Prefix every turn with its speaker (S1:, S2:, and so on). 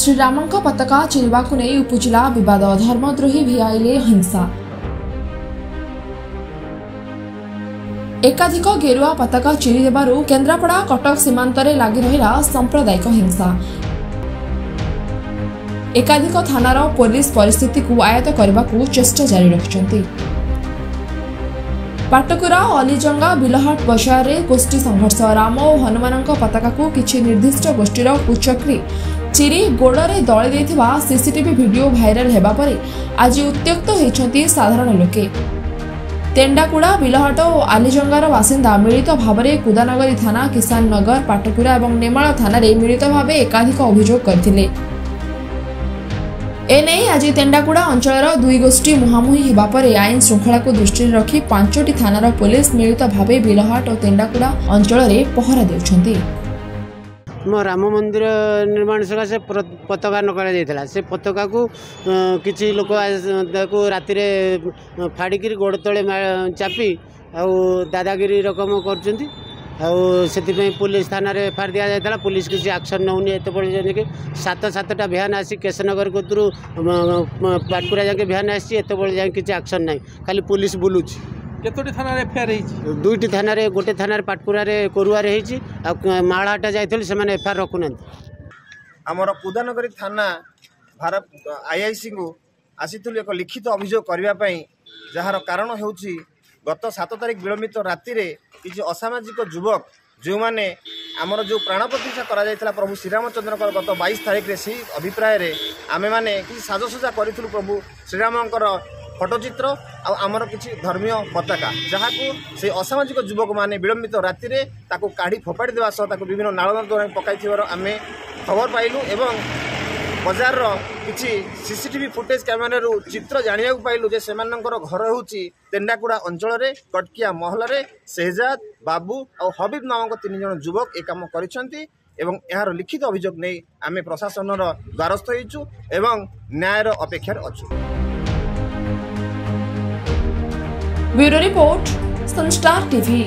S1: श्रीरामଙ୍କ पताका चिन्हवाकु नै उपजिला विवाद। धर्मद्रोही भिआईले हिंसा। एकाधिक गेरुआ पताका चिरी देबारु केन्द्रापड़ा कटक सीमांतरे लागि रहिला सांप्रदायिक हिंसा। एकाधिक थानार पुलिस परिस्थिति को आयत्त करबाकू चेष्टा जारी रखिछन्ति। पाटकुरा अलीजंगा बिलहाट बजार रे गोष्ठी संघर्ष। राम और हनुमानଙ୍କ पताका किछि निर्दिष्ट गोष्ठीर कुचक्री चिरी गोड़े दली देथिबा सीसीटीवी वीडियो भाइराल हेबा परे आज उत्त्यक्त होइछन्ति साधारण लोके। तेंडाकुड़ा बिलहाट और आलीजंगार बासिंदा मिलित भावरे कुदानगरी थाना, किसान नगर, पाटकुरा और नेमाल थाना रे मिलित भाव एकाधिक अभियोग करथिले। एने आज तेंडाकुड़ा अंचल दुई गोष्ठी मुहांमुही हेबा परे आईन श्रृंखला को दृष्टि रखी 5टी थानार पुलिस मिलित भावे बिलहाट और तेंडाकुड़ा अंचल में पहरा देउछन्ति।
S2: राम मंदिर निर्माण सकाशे पताका नकरा से पताका को किसी लोक राति फाड़िकी गोड़ तले चापी दादागिरी रकम कर पुलिस थाना एफआईआर दि जाता। पुलिस किसी एक्शन नौनी एत कि 7-7टा भ्यान आसी केशनगर कतरू पाटकुरा जाके भ्यान आसी एत जाए किसी एक्शन ना, खाली पुलिस बुलूची।
S3: केतोटी थाना एफआईआर है?
S2: 2टी थाना, गोटे थाना पाटकुरा कोरुआर मालहाटा जाइए से एफआईआर रखुना।
S4: आमर कुदानगरी थाना भारत आईआईसी को आसीलु एक लिखित अभियोग करने जार कारण हो गत 7 तारिख विलंबित राति किसी असामाजिक युवक जो मैंने आमर जो प्राण प्रतिष्ठा करा प्रभु श्रीरामचंद्र गत 22 तारिख से अभिप्राय आमे मैंने किसी साजसजा करूँ प्रभु श्रीरामकर फोटोचित्र आमर किसी धर्मीय पताका जहाँ को से असामाजिक युवक मैंने विलंबित राति काढ़ी फोपाड़ी देवा सह विभिन्न नाल द्वारा पकाई आम खबर पाइलु एवं बजार किसी सीसीटीवी फुटेज कैमेरा चित्र जाना पाइलु जे सेमानंकर घर हूँ तेंडाकुड़ा अंचल कटकिया महल शहजाद बाबू और हबीब नामक 3 जन युवक एक काम करिसेंती एवं यार लिखित अभियोग नहीं आम प्रशासन द्वारस्थ होइछु एवं न्यायर अपेक्षार अछु।
S1: Bureau report Sunstar TV.